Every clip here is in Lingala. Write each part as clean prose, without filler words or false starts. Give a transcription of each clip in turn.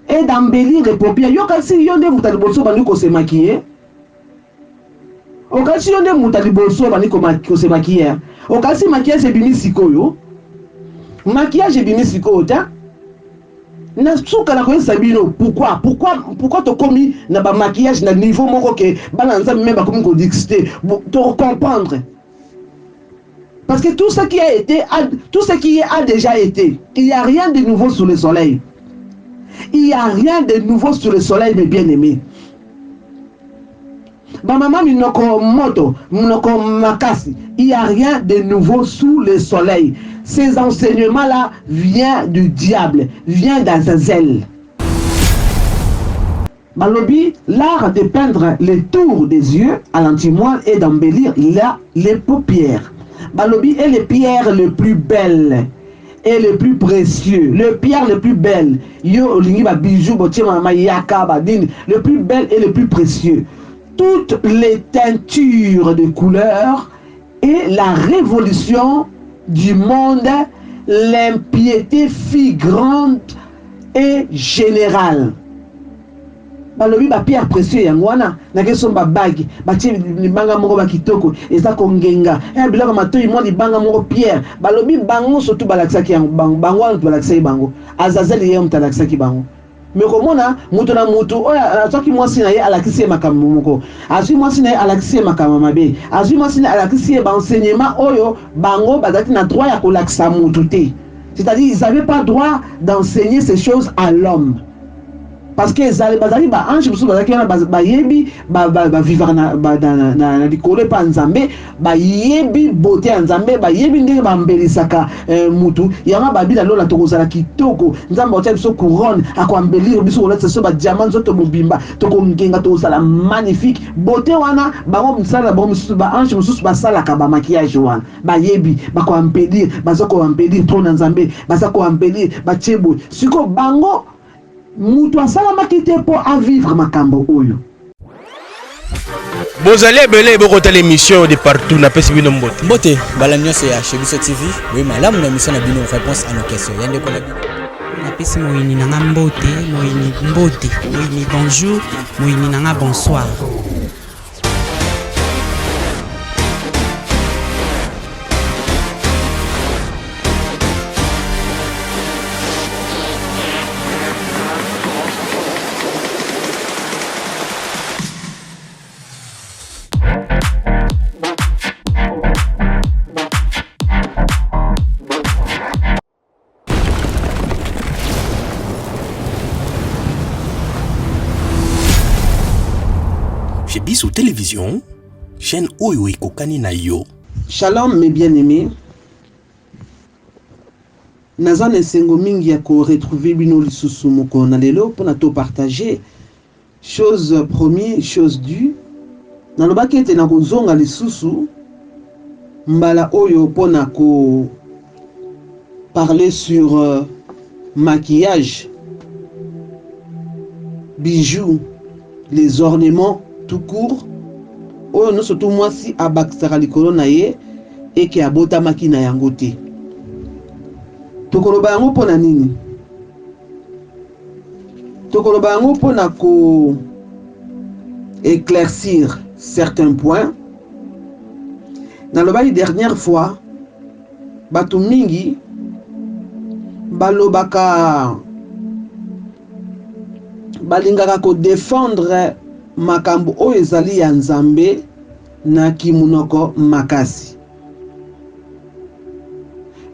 et d'embellir les paupières. Yo kasi yonde mutali boso bani ko se maquiller. O kasi yonde mutali boso bani ko se maquiller. O kasi maquillage c'est bimi sikoyo. Maquillage c'est bimi sikoyo ta. Na suka na ko sabino pourquoi to komi na ba maquillage na niveau moko ke bana nza même ba komi ko dixter to comprendre. Parce que tout ce qui a été, tout ce qui a déjà été, il n'y a rien de nouveau sous le soleil. Il n'y a rien de nouveau sous le soleil, mes bien-aimés. Ma maman, minoko moto, minoko makasi, il n'y a rien de nouveau sous le soleil. Ces enseignements-là viennent du diable, viennent d'Azazel. Balobi, l'art de peindre les tours des yeux à l'antimoine et d'embellir les paupières. Balobi est les pierres les plus belles et les plus précieux. Le pierre le plus belle, yo lingi ba bijou botie mama yaka ba dine, le plus belle et le plus précieux. Toutes les teintures de couleurs et la révolution du monde, l'impiété figurante et générale. Balobi ba pierre précieux yangwana na keso ba bagi ba tie libanga moko ba kitoko eza kongenga biloko matoi mo libanga moko pierre balobi bango surtout balaksaki yango bango wana balaksaki bango Azazel ye mutalaksaki bango mais komona mutu na mutu oya azoki mwasi na ye alakisi makambo moko azwi mwasi na ye alakisi makambo mabe azwi mwasi na alakisi ba enseignement oyo bango bazaki na droit ya kolakisa mutu te, c'est-à-dire ils n'avaient pas droit d'enseigner ces choses à l'homme. Parce que bazali ba ange musu bazaki na ba yebi ba vivre na likolo pa nzambe ba yebi beauté nzambe ba yebi ndenge ba mbelisaka mutu yanga ba bila lola tokozala kitoko nzambe otia biso couronne akwambelir biso ola so ba diamant zoto mobimba tokongenga tozala magnifique beauté wana bango msala ba musu ba ange musu ba sala ka ba maquillage wana ba yebi ba kwambelir bazako ambelir tona nzambe bazako ambelir ba chebo siko bango mutu asala makite po a vivre makambo oyo. Bozali belé bokota l'émission de partout na pesi bino mbote. Mbote balanyo c'est chez Biso TV. Oui malamu na émission na bino réponse à nos questions. Yande ko na pesi moyini nanga mbote, moyini mbote, moyini bonjour, moyini nanga bonsoir. Biso télévision, chaîne Oyo et Kokani na yo. Shalom mes bien-aimés. Nazan esengo mingi ya ko retrouver bino lisusu moko na lelo pour na to partager. Chose première, chose due. Na lobaki ete na kozonga lisusu mbala oyo pona ko parler sur maquillage, bijoux, les ornements tout court. Oyo no surtout moi si abaksara likolo na ye et ki abota maki na yango te. Tokoloba yango pona nini? Tokoloba yango pona ko éclaircir certains points. Dans le bail dernière fois, bato mingi balobaka balingaka ko défendre makambo o ezali ya nzambe na kimunoko makasi.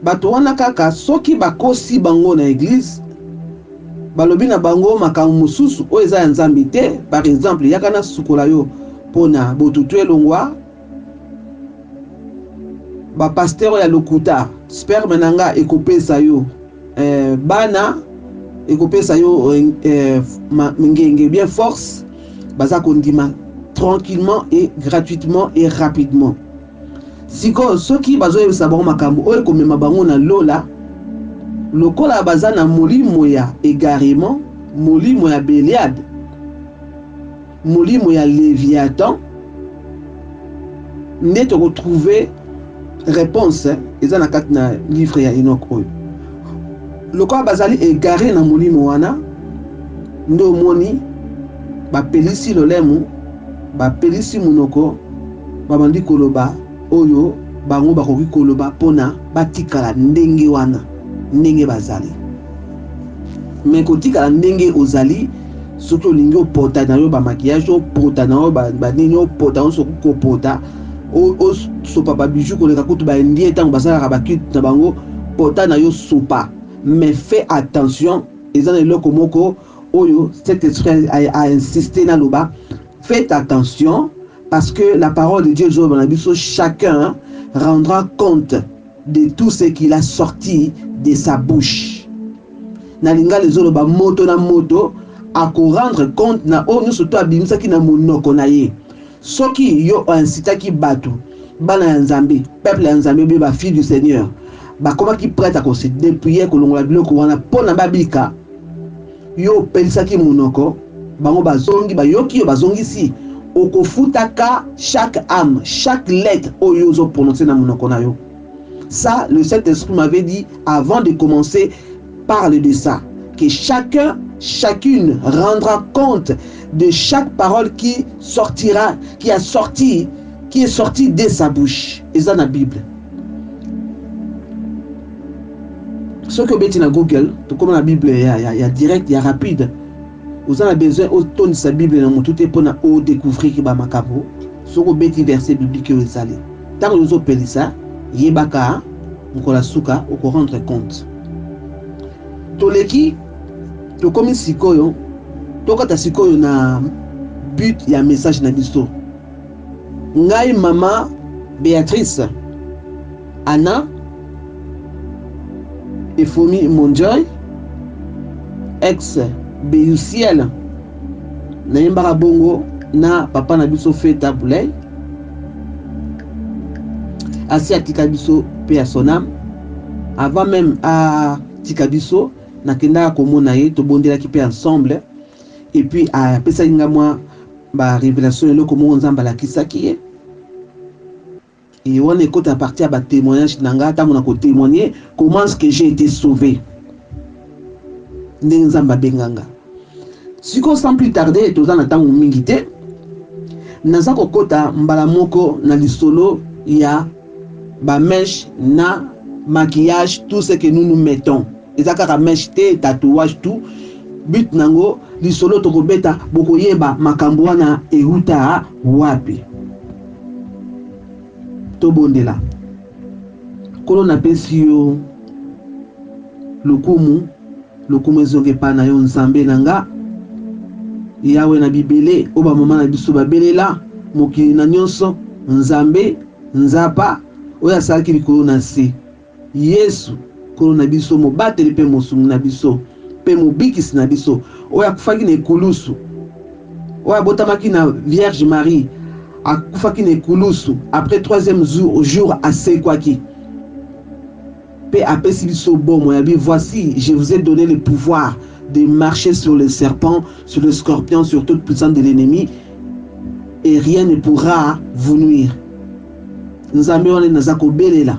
Bato wana kaka soki bakosi bango na église balobi na bango makambo mususu o eza ya nzambe te. Par exemple yakana sukola yo pona botutu elongwa ba pasteur ya lokuta sperme nanga ekopesa yo bana ekopesa yo ngenge bien force baza kondima tranquillement et gratuitement et rapidement. Siko soki bazo yebisa bango makambo oyo komema bango na lola lokola baza na molimo ya égarement, molimo ya Béliade, molimo ya Léviathan, nde to retrouver réponse eza na kati na livre ya Enoch oyo. Lokola bazali égaré na molimo wana ndo moni ba pelisi lolemu ba pelisi munoko ba bandi koloba oyo bango bakoki koloba pona batikala ndenge wana ndenge bazali mais kotikala ndenge ozali soki olingi opota na yo ba maquillage opota na yo ba nini opota on soki kopota o sopa ba bijou koleka kutu ba ndie tango basalaka ba kit na bango pota na yo sopa mais fais attention ezana eloko moko oyo cet esprit a insisté na loba faites attention parce que la parole de Dieu chacun rendra compte de tout ce qu'il a sorti de sa bouche. Nalinga les autres ba moto na moto à rendre compte na o nous surtout abimisa ki na monoko na ye. Soki yo incita ki batu bana nzambe peuple nzambe be ba fille du Seigneur. Ba comment qui prête à se dépouiller ko longola biloko wana pona babika yo pelisa ki monoko bango bazongi ba yoki yo bazongi si okofutaka chaque âme, chaque lettre oyo zo prononcer na monoko na yo. Ça, le Saint-Esprit m'avait dit avant de commencer, parle de ça, que chacun, chacune rendra compte de chaque parole qui sortira, qui est sortie de sa bouche. Et ça dans la Bible. Ce que vous mettez dans Google, tout comme la Bible, il y a direct, il y a rapide. Vous avez besoin de sa Bible dans tout est pour découvrir que makabo. Ce que vous mettez verset biblique vous allez. Tant que vous avez ça, yebaka nkola suka oko rendre compte. Toleki to komi sikoyo tokata sikoyo na but ya message na biso. Ngai mama Béatrice Anna Efomi Monjoy ex Beyusiel na yembara bongo na papa na biso Feta Boulay asi à Tikabiso pe à son âme avant même à Tikabiso na kenda komona ye to bondela ki pe ensemble et puis à pesa inga moi ba révélation le comment nzamba la kisaki et on écoute à partir à témoignage nanga ta mona ko témoigner comment est-ce que j'ai été sauvé nzamba benganga siko sans plus tarder tozana tango mingité naza kokota mbala moko na lisolo ya ba mèche na maquillage tout ce que nous mettons ezaka mèche te tatouage tout but nango lisolo to kobeta bokoyeba makambo wana euta wapi to bondela kolo na pesi yo lokumu ezonge pa na yo nzambe nanga yawe na bibele oba mama na biso babelela mokili na nyonso nzambe nzapa oya salaki likolo na se Yesu kolo na biso mobateli pe mosungu na biso pe mobikisi na biso oya kufaki na ekulusu oya botamaki na Vierge Marie akufaki na ekulusu après troisième jour asekwaki pe apesi biso bomo ya bi voici je vous ai donné le pouvoir de marcher sur les serpents, sur les scorpions, sur toute puissance de l'ennemi et rien ne pourra vous nuire. Nzambe wana nazako belela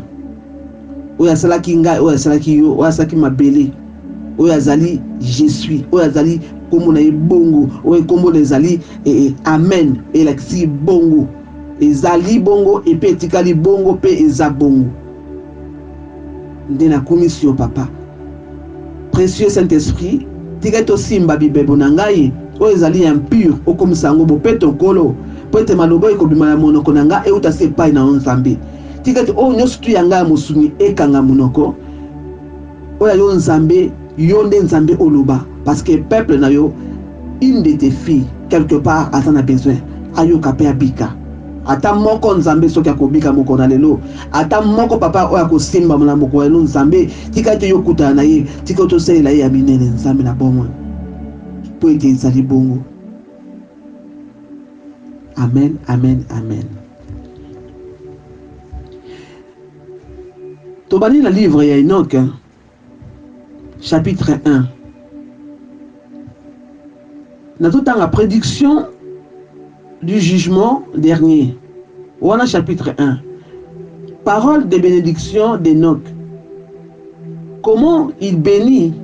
oya salaki ngai oya salaki yo oya salaki mabele oya zali je suis oya zali komo na bongo oya komo ezali amen elakisi bongo ezali bongo et pe etikali bongo pe eza bongo nde na commission papa précieux Saint-Esprit tika to simba bibebo na ngai oyo ezali impur okomisa yango bopeto kolo po ete maloba ekobima ya monoko na ngai euta se epai na nzambe tika te oyo nyonso tu ya ngai ya mosuni ekanga monoko oyo yo nzambe yo nde nzambe oloba parce que peuple na yo une de tes filles quelque part aza na besoin ayoka pe abika ata moko nzambe soki akobika moko na lelo ata moko papa oyo akosimba na moko ya nzambe tika te yo kutana na ye tika tosalela ye ya minene nzambe na bomoi po ete ezali bongo. Amen, amen, amen. Tobani le livre ya Enoch chapitre 1. Dans tout temps la prédiction du jugement dernier. Voilà chapitre 1. Parole de bénédiction d'Enoch. Comment il bénit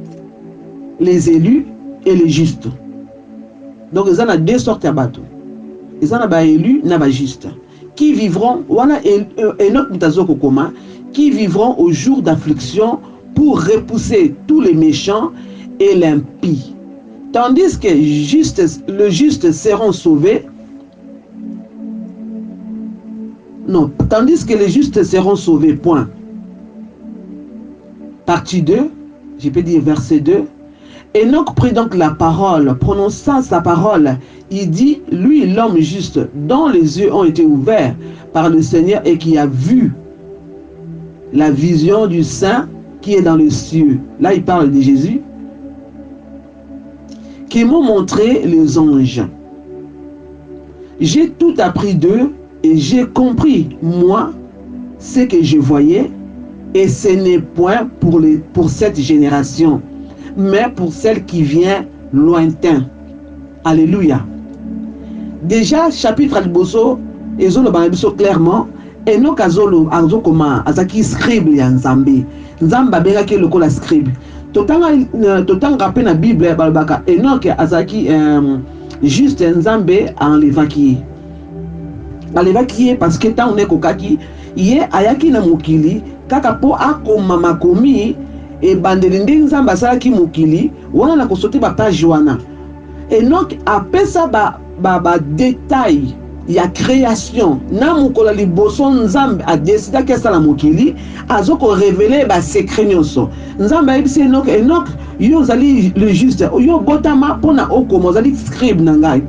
les élus et les justes. Donc ils en a deux sortes de bateaux. Ils en a ba élus, na ba juste. Qui vivront, wana Enoch Mutazoko Koma, qui vivront au jour d'affliction pour repousser tous les méchants et l'impies. Tandis que le juste seront sauvés. Non, tandis que les justes seront sauvés, point. Partie 2, je peux dire verset 2. Enoch prit donc la parole, prononçant sa parole, il dit, lui l'homme juste, dont les yeux ont été ouverts par le Seigneur et qui a vu la vision du Saint qui est dans les cieux. Là il parle de Jésus. Qui m'ont montré les anges. J'ai tout appris d'eux et j'ai compris, moi, ce que je voyais, et ce n'est point pour cette génération, mais pour celle qui vient lointain. Alléluia. Déjà, chapitre Alboso, Ezolo Banabiso clairement, Enoch Azolo Azokoma, Azaki scribe ya Nzambe. Nzamba bengaki lokola scribe. Totanga rappel na Bible balbaka Enoch Azaki juste Nzambe enlevaki. Enlevaki parce que tant on est kokaki, ye ayaki na mokili kaka po akoma makomi et bandelinde Nzamba salaki mokili wana na kosote ba page wana. Enoch apesa ba détail ya création na mukola liboso Nzambe a décidé que ça la mokili azoko révéler ba secret nyonso. Nzambe ayebisi Enoch yo zali le juste yo botama pona okoma zali scribe na ngai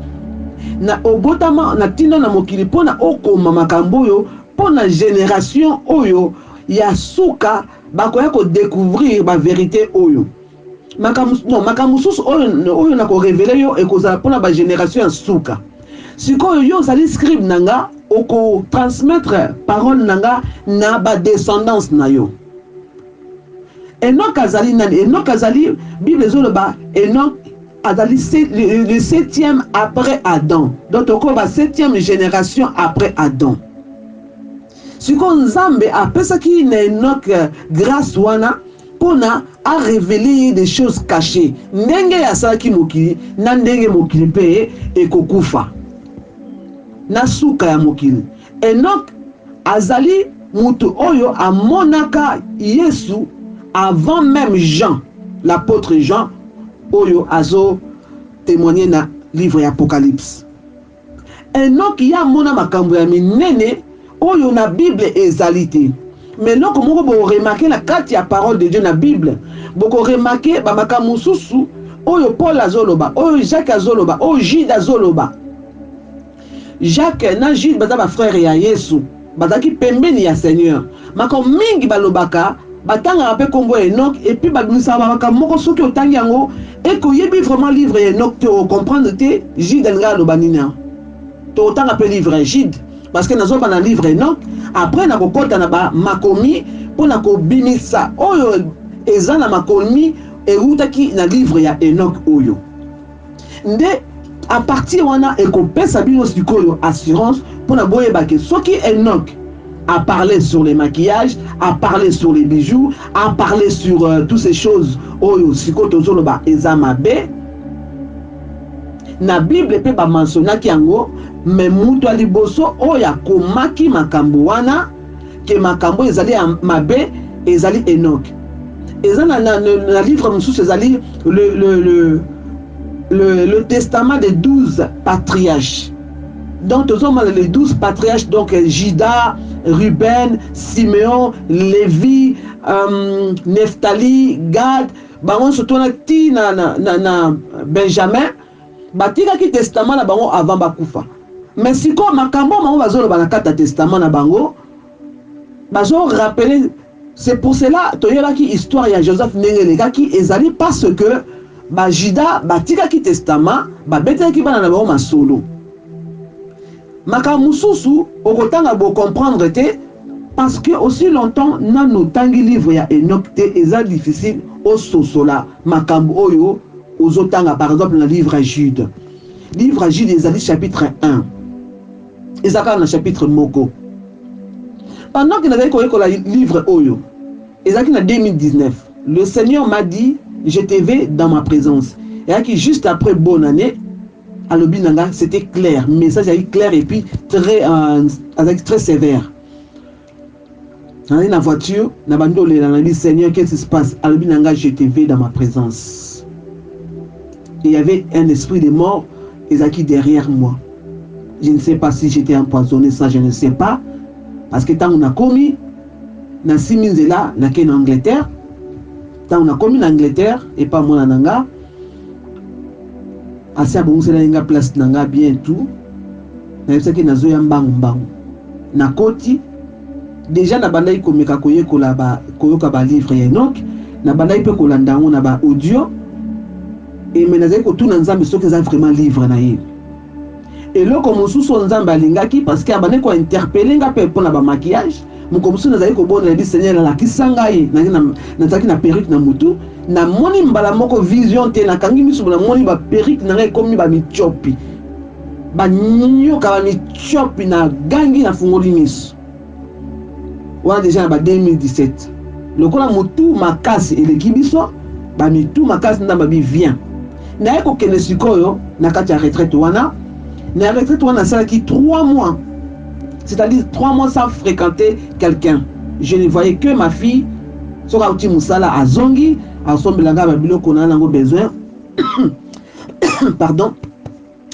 na obotama na tino na mokili pona okoma makambo yo pona génération oyo ya suka bakoya ko découvrir ba vérité oyo makamususu oyo na ko révéler yo ekozala pona ba génération ya suka. Sikoyo yo zali scribe nanga oko transmettre parole nanga na ba descendance na yo. Enoch azali nani? Enoch azali Bible zoloba Enoch azali le 7e après Adam. Donc oko ba 7e génération après Adam. Siko Nzambe apesaki na Enoch grâce wana pona a révélé des choses cachées. Ndenge ya salaki mokili na ndenge mokili pe ekokufa. Na suka ya mokili. Enoch azali mutu oyo amonaka Yesu avant même Jean, l'apôtre Jean, oyo azo témoigner na livre Apocalypse. Enoch ya mona makambo ya minene oyo na Bible ezalité. Mais non comme vous remarquez la carte ya parole de Dieu na Bible, boko remarquer ba makambo susu oyo Paul azoloba, oyo Jacques azoloba, oyo Jude azoloba. Jacques na Jude baza ba frère ya Yesu, bazaki pembeni ya Seigneur. Mako mingi balobaka batanga rappel kombo Enoch et puis babimisa ba moko soki otangi yango et ko yebi vraiment livre Enoch te comprendre te Jude nga lobanina. To otanga pe livre Jude parce que nazo ba na livre Enoch après na kokota na ba makomi pour na ko bimisa oyo eza na makomi et utaki na livre ya Enoch oyo. Nde à partir wana ekopesa bino sikoyo assurance pour na boyeba ke soki Enoch a parlé sur les maquillages, a parlé sur les bijoux, a parlé sur toutes ces choses oyo siko tozoloba ezamabe na Bible pe ba mentionnaki yango mais mutu aliboso oya komaki makambo wana ke makambo ezali mabe ezali Enoch. Ezana na livre mususu ezali le testament des 12 patriarches. Donc, les 12 patriarches, donc Juda, Ruben, Simeon, Lévi, Nephtali, Gad, bango surtout na Benjamin, batika ki testament na bango avant bakufa. Mais si ko makambo bango bazolo banakata testament na bango, bazo rappeler, c'est pour cela toyeba ki histoire ya Joseph Nengeleka ki ezali parce que ba Juda batika ki testament, ba betaki ki bana na bango masolo. Makamususu okotanga bo comprendre te parce que aussi longtemps nano tangi livre ya Enoch te eza difficile au sosola makambo oyo ozotanga par exemple dans le livre Jude. Livre Jude ezali chapitre 1. Ezaka na chapitre moko. Pendant que nazali koyekola livre oyo ezaki na 2019. Le Seigneur m'a dit je te vais dans ma présence. Et qui juste après bonne année alobi nanga, c'était clair. Message a eu clair et puis très sévère. Dans la voiture, on a dit Seigneur, qu'est-ce qui se passe? Alobi nanga, je te vais dans ma présence. Et il y avait un esprit de mort, Ezaki derrière moi. Je ne sais pas si j'étais empoisonné, ça je ne sais pas. Parce que tant on a commis, na Siminzela, na en Angleterre, tant on a commis en Angleterre, et pas moi en Nanga, assez à bon, c'est la place nanga bien tout. Na yebisa ki na zoya mbangu. Na koti, déjà na bandai komeka koyekola ba livre ya Enoch, na bandai pe kolandango na ba audio, et menazai ko tout na nzambe soki eza vraiment livre na ye. Et là, comme on s'en zambali parce qu'il y a des gens qui interpellé pour le maquillage. Mon comme ça, nous avons bon dit Seigneur la qui sangaye, na taki na perruque na mutu, na moni mbala moko vision te na kangi misu na moni ba perruque na comme ba mi chopi. Ba nyo ka ba mi chopi na gangi na fungoli misu. Wana déjà ba 2017. Le kola mutu makasi et le kibiso, ba mi tout makasi na ba bi vient. Na eko kene sikoyo na kati ya retraite wana. Mais avec cette on a ça qui 3 mois, c'est-à-dire 3 mois sans fréquenter quelqu'un. Je ne voyais que ma fille, sur Aouti Moussala à Zongi, à Sombelanga Babilo qu'on a besoin. Pardon.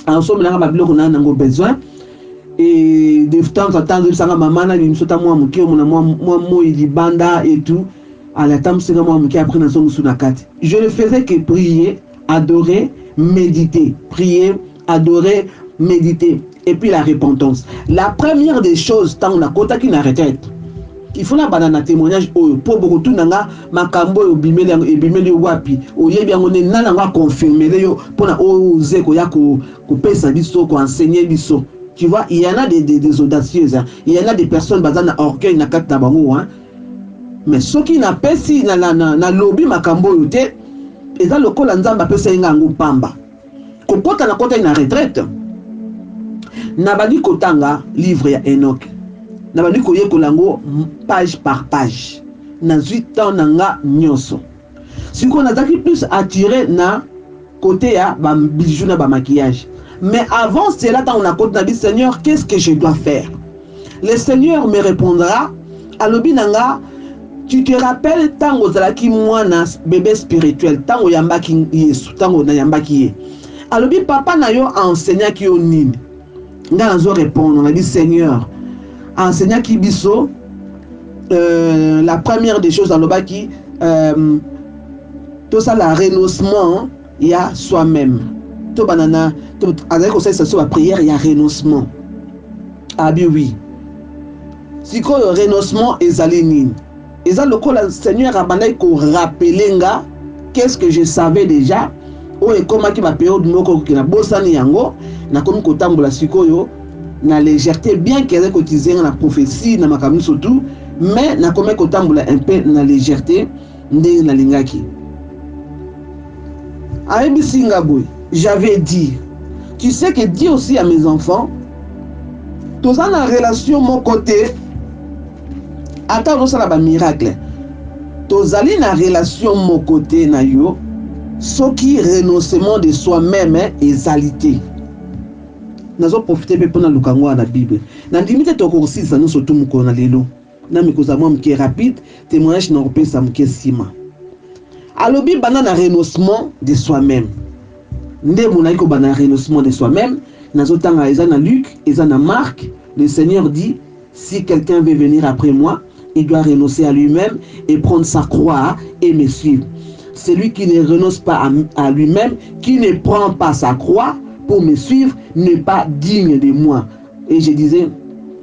À Sombelanga Babilo qu'on a besoin. Et de temps en temps, je sens maman, il me saute à moi, moi, il banda et tout. À la table, c'est moi qui après dans son sounakati. Je ne faisais que prier, adorer, méditer. Prier, adorer, méditer et puis la repentance. La première des choses, tant on a contacté une retraite, il faut la banane témoignage pour beaucoup de nanga makambo au bimeli wapi au yebi on est nanga confirmer yo pour na oser ko ya ko pesa biso ko enseigner biso. Tu vois, il y en a des audacieuses, hein. Il y en a des personnes bazana orgueil na kata bango, hein. Mais ceux qui n'a pas si na lobby makambo yote et dans le col nzamba pesa ngango pamba. Kokota na kota une retraite. Nabadi kotanga livre ya Enoch. Nabadi koye kolango page par page. Na 8 ans nanga nyoso. Si on a plus attiré na côté ya ba bijoux na ba maquillage. Mais avant cela, quand on a côté dit Seigneur, qu'est-ce que je dois faire? Le Seigneur me répondra alobi nanga, tu te rappelles tango zalaki mwana bébé spirituel, tango yambaki Yesu, tango na yambaki ye. Alobi papa na yo enseignant ki yo nini. Nga nazo répondre, on a dit Seigneur, enseignant ki biso, la première des choses aloba ki tout ça la renoncement il y a soi-même. Tout banana, tout avec conseil ça sur la prière il y a renoncement. Ah bien oui. Si quoi le renoncement ezali nini. Eza lokola Seigneur a banai ko rappeler nga qu'est-ce que je savais déjà. O e koma ki ba période moko ki na bosani yango na komi kotambola sikoyo na légèreté bien qu'elle cotisé na prophétie na makamni surtout mais na komi kotambola un peu na légèreté ndé na lingaki. Aïbi Singaboy, j'avais dit, tu sais que Dieu aussi à mes enfants, tout ça dans la relation mon côté, attends ça là miracle. Tous allez dans la relation mon côté na yo. Ce qui renoncement de soi-même est alité. Nous avons profité pour nous dans la Bible. Dans limite de aussi ça nous surtout nous na lelo. Na mikoza moi qui est rapide, témoignage na repé ça mke sima. Alobi banana renoncement de soi-même. Nde mona ko banana renoncement de soi-même, nazo tanga eza na Luc, eza na Marc, le Seigneur dit si quelqu'un veut venir après moi, il doit renoncer à lui-même et prendre sa croix et me suivre. Celui qui ne renonce pas à lui-même, qui ne prend pas sa croix pour me suivre, n'est pas digne de moi. Et je disais,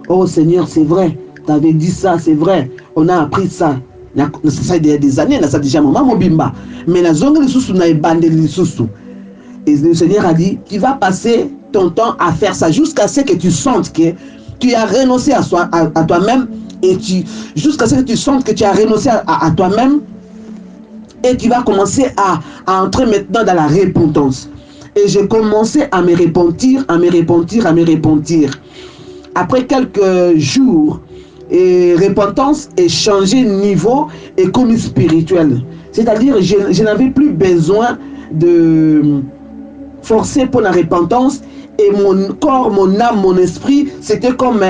oh Seigneur, c'est vrai, tu avais dit ça, c'est vrai, on a appris ça. Ça fait des années, ça déjà maman bimba. Mais la zone de sous na bande de sous. Et le Seigneur a dit, tu vas passer ton temps à faire ça jusqu'à ce que tu sentes que tu as renoncé à toi-même et jusqu'à ce que tu sentes que tu as renoncé à toi-même. Et tu vas commencer à entrer maintenant dans la repentance. Et j'ai commencé à me repentir, à me repentir, à me repentir. Après quelques jours, et repentance et changer niveau et comme spirituel. C'est-à-dire, je n'avais plus besoin de forcé pour la repentance. Et mon corps, mon âme, mon esprit, c'était comme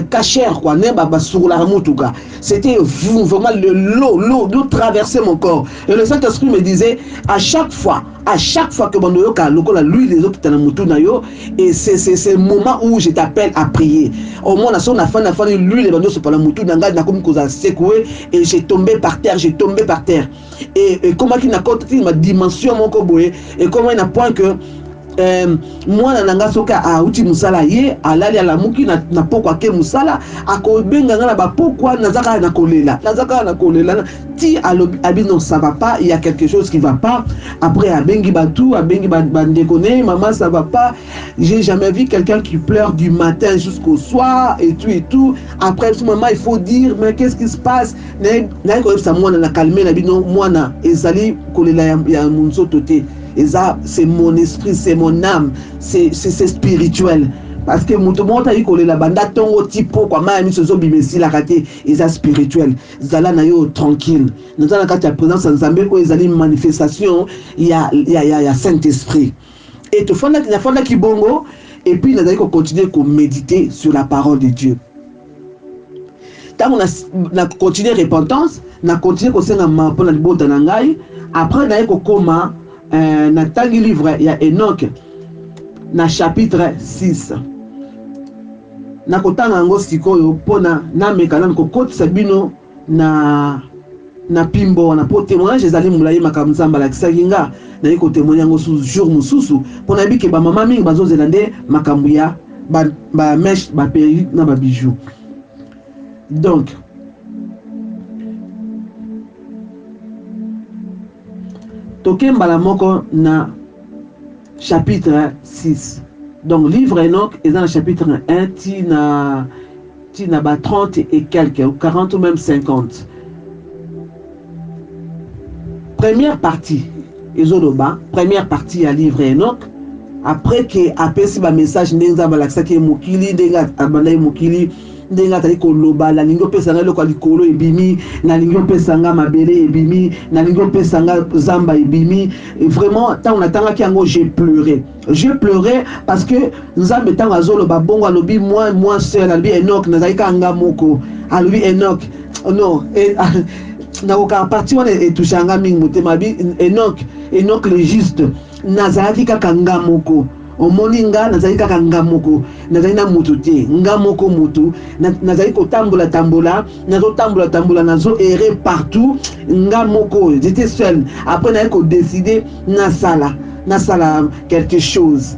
cachère, quoi, c'était vraiment l'eau traversait mon corps. Et le Saint-Esprit me disait, à chaque fois que l'huile des autres et c'est ce moment où je t'appelle à prier. Au moins, l'huile et j'ai tombé par terre, et comment il n'a ma dimension, mon koboé, et comment il n'a point que moi nanga soka a uti musala ye alali ala muki na pokwa ke musala akobenga ngala ba pourquoi nazaka na kolela ti abi non ça va pas, il y a quelque chose qui va pas. Après abengi batou abengi bandekone maman ça va pas, j'ai jamais vu quelqu'un qui pleure du matin jusqu'au soir et tout. Après ce moment il faut dire mais qu'est-ce qui se passe na ko ça moi na calmer na bino moi na ezali kolela ya munso toté. Et ça, c'est mon esprit, c'est mon âme, c'est spirituel. Parce que mon monta yi kolela banda tongo tipo kwa ma mi sozo bimesi la kate et ça spirituel. Zala na yo tranquille. Nous allons quand la présence en Zambie où ils allaient manifestation, il y a Saint-Esprit. Et tout fonda ki bongo et puis nous allons continuer à méditer sur la parole de Dieu. Tant on a continué repentance, on a continué à senga ma pour la libota nangai, après on a koma na tangi livre il y a Enoch na chapitre 6 na kotanga ngo sikoyo pona na mekana ko kotisa bino na pimbo na po témoignage ezali mulayi makamzamba la kisakinga na yiko témoigner ngo sous jour mususu pona bike ba mama mingi bazozela nde makambuya ba mèche ba perruque na ba bijoux. Donc Tokem balamoko na chapitre 6. Donc livre Enoch est dans le chapitre 1, tina ba 30 et quelques, ou 40 ou même 50. Première partie, première partie à livre Enoch. Après que apesi ba message ndenza balakisa ke mokili ndenga abandai mokili ndenga tali ko loba la lingo pesanga lokwa likolo ebimi na lingo pesanga mabele ebimi na lingo pesanga zamba ebimi. Et vraiment tant on attend ki yango j'ai pleuré parce que nzambe tant azolo ba bongo alobi moi seul alobi Enoch nazali ka nga moko alobi Enoch non et na ko parti on est touchanga mingi motema bi Enoch le juste nazali kaka nga moko omoni nga nazali kaka nga moko nazali na mutu te nga moko mutu nazali kotambola nazo errer partout nga moko j'étais seul. Après naye ko décider nasala quelque chose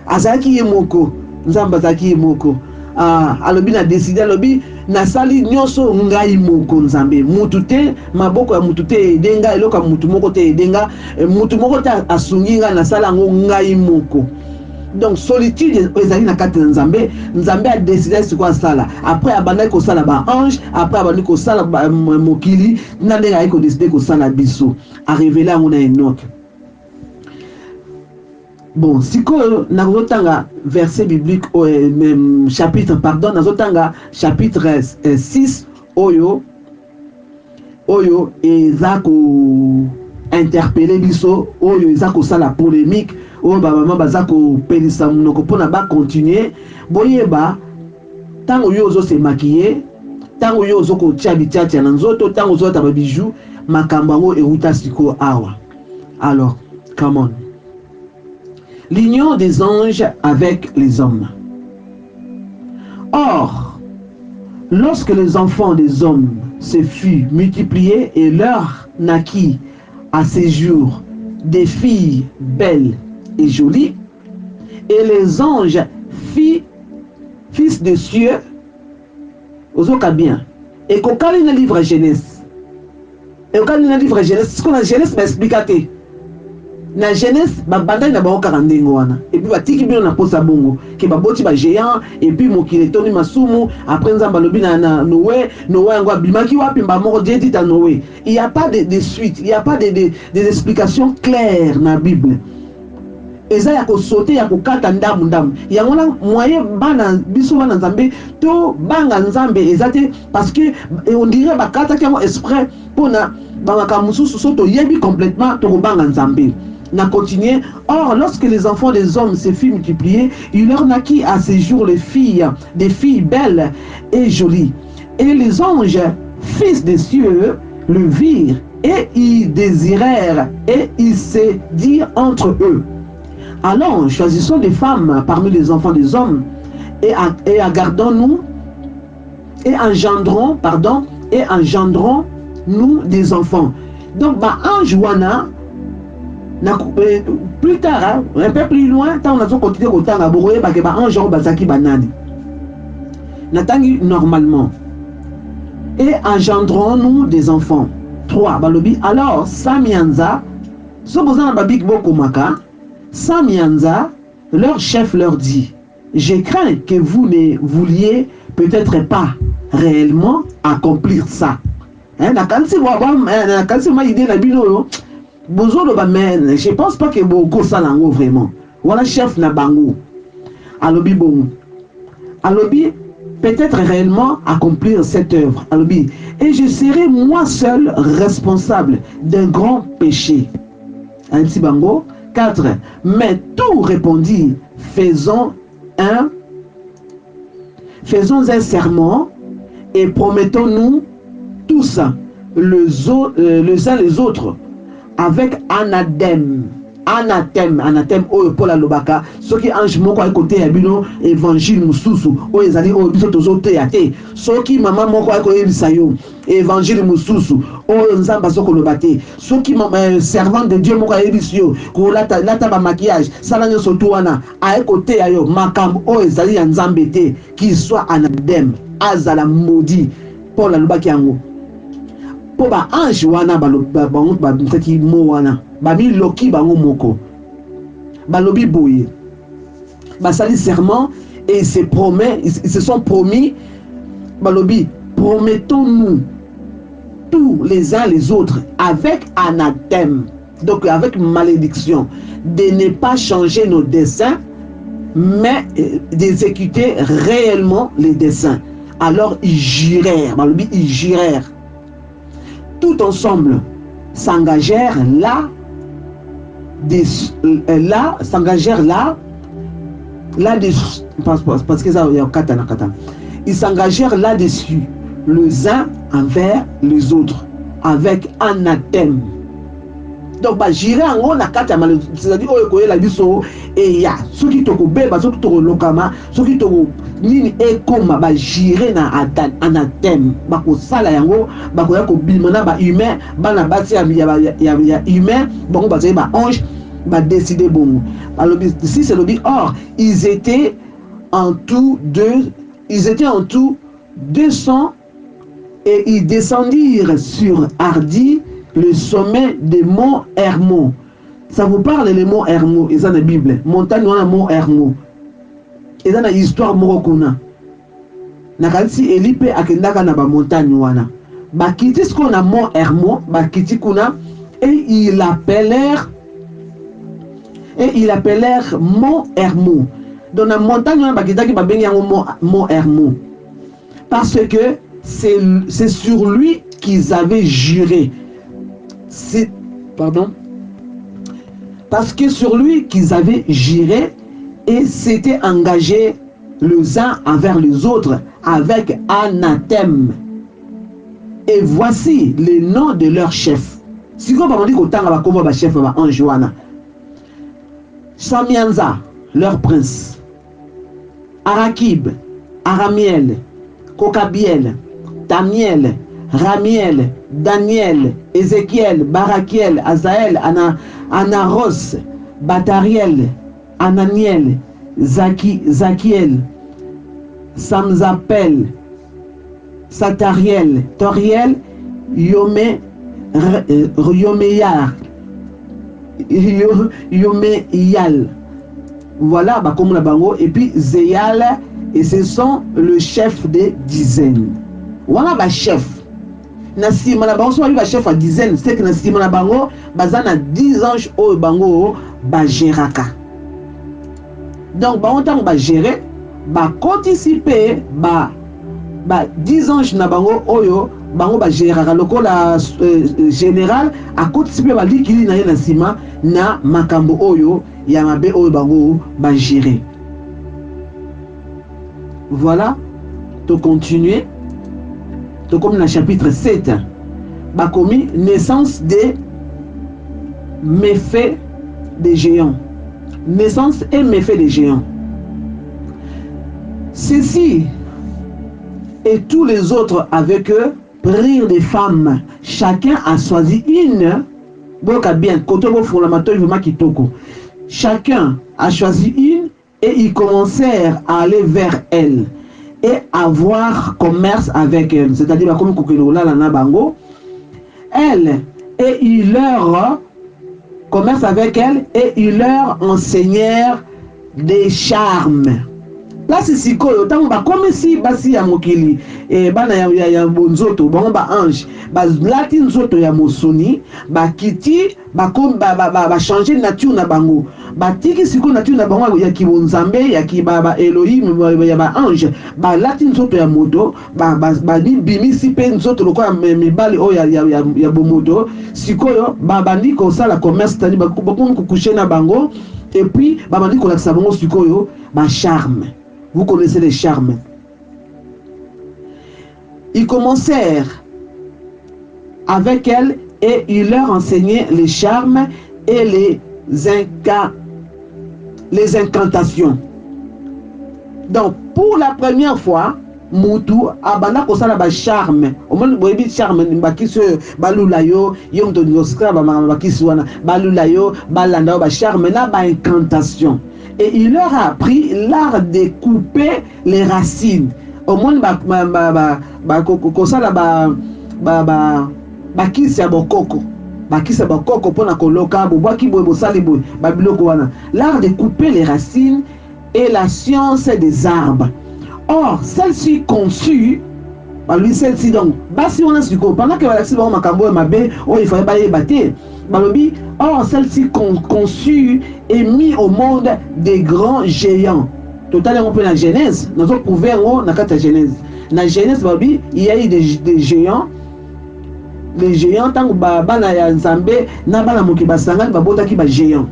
azaki ye moko nzamba azaki ye moko alobi na décider alobi nasali nyonso ngai moko nzambe mutu te maboko ya mutu te edenga eloko ya mutu moko te edenga mutu moko te asungi nga nasala ngo ngai moko. Donc solitude ezali na kati nzambe a décidé ce quoi sala après abandaki ko sala ba ange après abandaki ko sala mokili na ndenga ko décider ko sala biso a révéler ngona Enoch. Bon, sikoyo nazotanga verset biblique chapitre nazotanga chapitre 6 oyo ezako interpeller biso oyo ezako sala polémique oyo ba mama bazako pelisa munoko pona ba continuer boyeba tango yo zo se maquiller tango yo zo ko tia bitiatia na nzoto tango zo ta ba bijoux makambo ngo euta siko awa. Alors come on. L'union des anges avec les hommes. Or, lorsque les enfants des hommes se furent multipliés et leur naquit à ces jours des filles belles et jolies, et les anges fils de cieux, ozoka bien, et qu'on calme le livre Genèse. Et qu'on calme le livre Genèse, ce qu'on a Genèse m'expliquate. Na Genèse babandai na bao karandengo wana et puis batiki bino na posa bongo ke baboti ba géant et puis mokile toni masumu après nzamba lobi na Noé ngo bimaki wapi mba moko Dieu dit à Noé. Il y a pas de suite, il y a pas des explications claires dans la Bible. eza ya ko sauter ya ko kata ndamu ndamu yango na moyen bana biso bana nzambe to banga nzambe ezate parce que on dirait ba kata kiango exprès pona banga mususu soto yebi complètement to banga nzambe na continuer. Or lorsque les enfants des hommes se firent multiplier, il leur naquit à ces jours des filles belles et jolies, et les anges fils des cieux le virent et ils désirèrent et ils se dirent entre eux, allons, choisissons des femmes parmi les enfants des hommes et gardons-nous et engendrons nous des enfants. Donc ba ange wana plus tard un peu plus loin tant on a continué kotanga boye ba ke ba ange bazaki banani natangi normalement et engendrons-nous des enfants. 3 balobi alors Samianza sobozana babik boko maka Samianza, leur chef leur dit, je crains que vous ne vouliez peut-être pas réellement accomplir ça. Je pense pas que beaucoup ça lango vraiment. Voilà chef na bango. Alobi bon. Alobi peut-être réellement accomplir cette œuvre. Alobi et je serai moi seul responsable d'un grand péché. Alti bango. 4. Mais tout répondit, faisons un serment et promettons-nous tous les uns les autres avec anathème. Anathème oyo Paul alobaka soki ange moko ay côté ya bino évangile mususu oyo ezali oyo biso tozote ya te soki mama moko ay koyebisa yo évangile mususu oyo nzamba sokoloba te soki servant de Dieu moko ayebisi yo kolata ba maquillage sala nyonso to wana ay côté ya yo makambo oyo ezali ya nzambe te qui soit anathème azala maudit. Paul alobaki yango po ba ange wana ba ntaki mo wana bami loki bango moko balobi boye basali serment et ils se sont promis balobi promettons-nous tous les uns les autres avec anathème, donc avec malédiction, de ne pas changer nos desseins mais d'exécuter réellement les desseins. Alors ils jurèrent, balobi ils jurèrent tout ensemble, s'engagèrent parce que ça y a katana. Ils s'engagèrent là-dessus, les uns envers les autres, avec anathème. Donc bah j'irai en haut na kata mal, c'est-à-dire oh koye la biso et ya ceux qui toko beba ceux qui toko lokama ceux qui toko nini e koma ba j'irai na anathème ba ko sala yango ba ko ya ko bimana ba humain ba na bati ya humain bon ba ba ange ba décider bon. Alors si c'est le dit or ils étaient en tout 200 et ils descendirent sur Hardi le sommet des monts Hermon. Ça vous parle les monts Hermon, ils ont la Bible. Montagne wana mont Hermon. Ils ont la histoire morokona. Nakalisi Elipe akendaka na ba montagne wana. Ba kiti ce qu'on a mont Hermon, ba kiti kuna et ils appelèrent mont Hermon. Dans la montagne wana ba kitaki ba bengi yango mont Hermon. Parce que c'est sur lui qu'ils avaient juré. Parce que sur lui qu'ils avaient juré et s'étaient engagés les uns envers les autres avec anathème. Et voici les noms de leurs chefs. Si vous avez dit que chef Anjoana, Samianza, leur prince, Arakib, Aramiel, Kokabiel, Tamiel, Ramiel, Daniel, Ézéchiel, Barakiel, Azaël, Anaros, Batariel, Ananiel, Zakiel, Samzapel, Satariel, Toriel, Yomeyal. Voilà, bah, comme la bango. Et puis Zéal, et ce sont le chef des dizaines. Voilà, bah, chef. Nasima na bango, soit chef à dizaines, c'est que Nasima na bango, bazana 10 anges au bango, ba géraka. Donc bango tango ba gérer ba participer ba 10 anges na bango oyo bango ba gérer lokola général a participer ba likili na ye na sima na makambo oyo ya mabe oyo bango ba gérer. Voilà, to continuer. To comme dans le chapitre 7, ba commis naissance des méfaits des géants. Naissance et méfaits des géants. Ceux-ci et tous les autres avec eux prirent des femmes. Chacun a choisi une. Chacun a choisi une et ils commencèrent à aller vers elle et avoir commerce avec elle. C'est-à-dire comme Kukilola Lana Bango. Elle et ils leur commerce avec elle et ils leur enseignèrent des charmes. Là c'est si quoi tant ba comme si basi ya mokili et bana ya bonzoto bon ba ange ba latin zoto ya mosoni ba kiti ba comme ba changer nature na bango ba tiki siko nature na bango ya kibonzambe ya kibaba Elohim ya ba ange ba latin zoto ya moto ba bimi si pe zoto lokola mibali o ya bomoto sikoyo ba bandi ko sala commerce tani ba ko coucher na bango et puis ba bandi ko la sabongo sikoyo ba charme. Vous connaissez les charmes. Ils commencèrent avec elle et ils leur enseignaient les charmes et les incantations. Donc, pour la première fois, Moutou abanda kosala ba charme. Au moins boyebi charme mbakiso balulayo yom to noska ba makiswana balulayo balanda ba charme na ba incantation. Et il leur a appris l'art de couper les racines. Au moins kosala ba kisi ya bokoko. Ba kisi ya bokoko pona koloka bobaki boy bosali boy ba biloko wana. L'art de couper les racines et la science des arbres. Or, celle-ci conçue, lui celle-ci donc, basi on a su pendant que la on m'a cambo mabe, oh il fallait bailler battre. Balobi, or celle-ci conçue et mis au monde des grands géants. Totalement on peut la Genèse, nous avons prouvé en la carte Genèse. Dans la Genèse balobi, il y a eu des géants. Les géants tant que bana ya Nzambe na bana mokiba sangani babota ki ba géants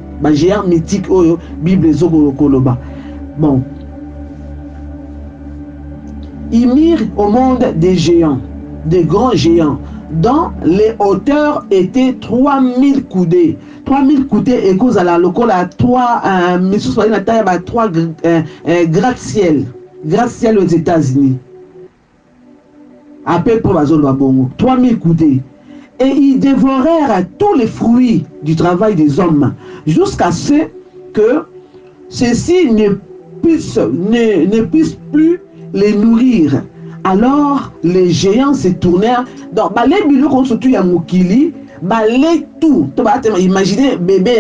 mythiques oyo Bible zoko koloba. Bon. Ils mirent au monde des géants, des grands géants, dont les hauteurs étaient 3000 coudées. 3000 coudées et cause à la locale à 3 gratte-ciel. Gratte-ciel aux États-Unis. À peu près 3000 coudées. Et ils dévorèrent tous les fruits du travail des hommes, jusqu'à ce que ceux-ci ne puissent plus les nourrir. Alors les géants se tournèrent. Donc, les bilous qu'on se tue à Mokili, les tout. Imaginez bébé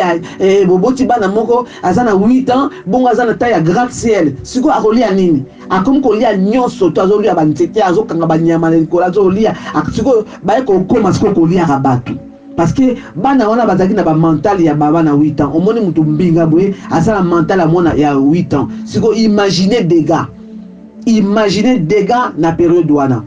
Bobo Tibana Moko, Azana 8 ans, bon Azana taille à gratte-ciel. Si vous avez un nini, a comme qu'on lit à Nyonso, tu as lu à Bantete, à Zokangabanyama, à Zolia, à Tsiko, Baeko, comme à ce qu'on lit à Rabatu. Parce que bana wana bazaki na ba mental ya baba na 8 ans. Omoni mutu mbinga boye, asala mental à mona ya 8 ans. Si vous imaginez des gars. Imaginez des gars dans la période douana.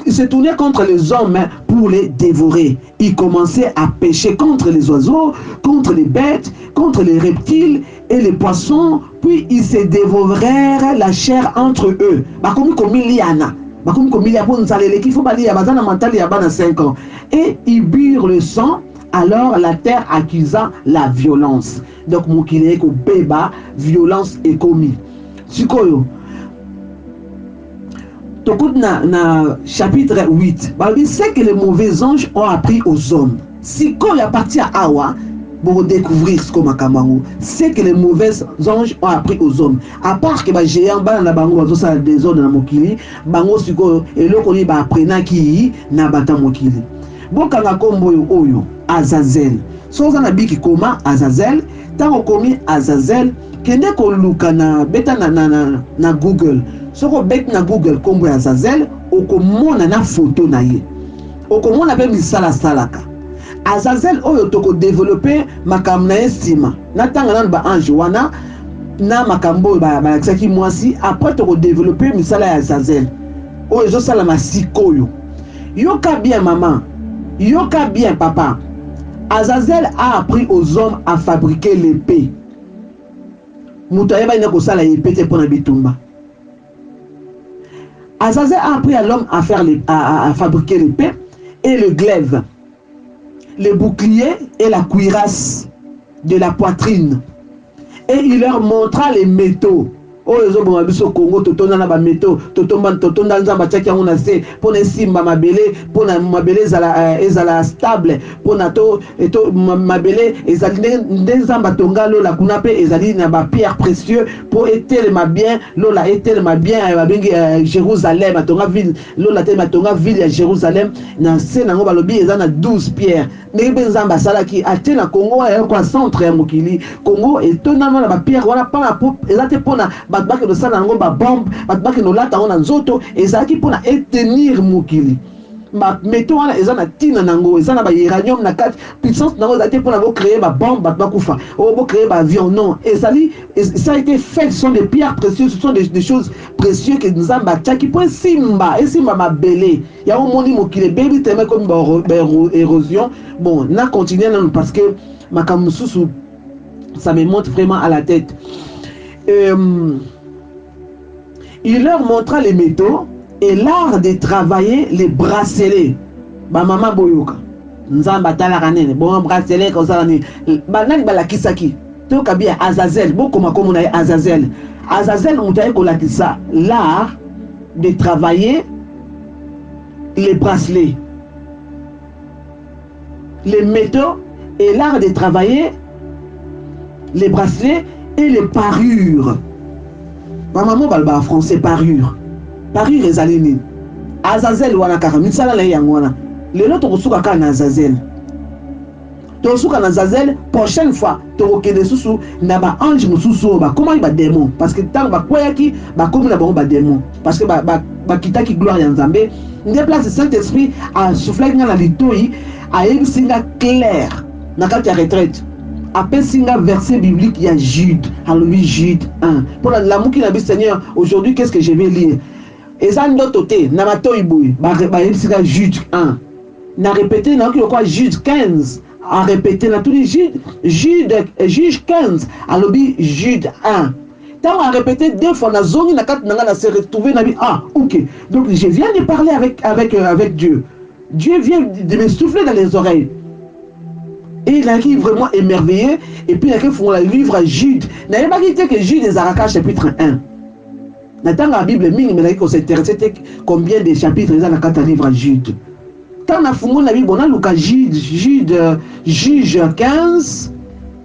Ils se tournaient contre les hommes pour les dévorer. Ils commençaient à pêcher contre les oiseaux, contre les bêtes, contre les reptiles et les poissons. Puis ils se dévorèrent la chair entre eux. Et ils burent le sang. Alors la terre accusa la violence. Donc Moukile ko beba violence est commis. Sikoyo. Dans chapitre 8, c'est que les mauvais anges ont appris aux hommes. Si quand il appartient à Awa, pour découvrir ce qu'on c'est que les mauvais anges ont appris aux hommes. À part que les géants, des hommes dans Mokili, bango siko et le koni ba apprena ki na bata Mokili. Bon kanga kombo oyo Azazel. So za biki koma Azazel, tango komi Azazel, kende ko luka na beta na Google. Soko bet na Google kombo ya Azazel, okomona na photo na ye. Okomona pe misala salaka. Azazel oyo toko développer makamna estima. Na tanga na ba ange wana na makambo balakisaki mwasi après tokodévelopper misala ya Azazel oyo ezosalama sikoyo. Yoka bien maman, yoka bien papa, Azazel a appris aux hommes à fabriquer l'épée. Mutu ayeba ina kosala épée te pona bitumba. Azazel a appris à l'homme à fabriquer l'épée et le glaive, le bouclier et la cuirasse de la poitrine. Et il leur montra les métaux. Oh, ils ont dit Congo, totona na ba métaux, totomba totonda nzamba tchaki yango na se, pona simba mabele, pona mabele ezala stable, pona to mabele ezali nzamba tongalo la kunape ezali na ba pierre précieux pour etelema bien, lola etelema bien ba bengi Jérusalem, atonga ville, lola telema tonga ville ya Jérusalem, na se nango balobi ezana 12 pierres. Nebe nzamba salaki atena Congo ya kwa centre ya mokili. Congo etona na ba pierre wana pa ezate pona batbaki no sana ngo ba bombe batbaki no lata ona nzoto ezaki pona etenir mokili ba meto wana ezana tina nango ezana ba uranium na 4 puissance nango ezate pona bo créer ba bombe batbakufa o bo créer ba avion non ezali ça a été fait, ce sont des pierres précieuses, ce sont des choses précieuses que nous avons tchaki pour simba ma belé ya o moni mokili baby tellement comme érosion bon na continuer parce que makamususu ça me monte vraiment à la tête. Il leur montra les métaux et l'art de travailler les bracelets. Ba mama boyoka. Nzamba talakanene. Bon bracelet comme ça ni. Banani balakisaki. To kabia Azazel. Boko makomo na Azazel. Azazel mutaye ko lakisa l'art de travailler les bracelets. Les métaux et l'art de travailler les bracelets et les parures. Ma maman balba français parure. Parure les alénines. Azazel wana kaka misala la yangwana. Le lot tosuka ka na Azazel. Tosuka na Azazel prochaine fois tokende susu na ba ange mususu ba comment ba démon parce que tant ba koyaki ba comme na ba démon parce que ba kitaki gloire ya Nzambe. Nde place Saint-Esprit a soufflé na litoi a yebisinga clair na kati ya retraite. Après singa verset biblique, il y a Jude. Alors oui, Jude 1. Pour l'amour qu'il a dit, Seigneur, aujourd'hui, qu'est-ce que je vais lire? Et ça, notre côté, Namato Iboui, singa Jude 1. N'a répété, n'a quoi Jude 15. A répété, n'a tout dit Jude 15. Alors oui, Jude 1. Tant on a répété 2 fois, la zone, la carte, n'a s'est retrouvé, n'a dit, ah, ok. Donc, je viens de parler avec Dieu. Dieu vient de me souffler dans les oreilles. Et il arrive vraiment émerveillé. Et puis il arrive pour le livre à Jude. Il n'a pas dit que Jude est Zaraka chapitre 1. Dans la Bible, mais il qu'on s'intéressait combien de chapitres il y a dans le livre à Jude. Quand on a fumé la Bible, on a le Juge 15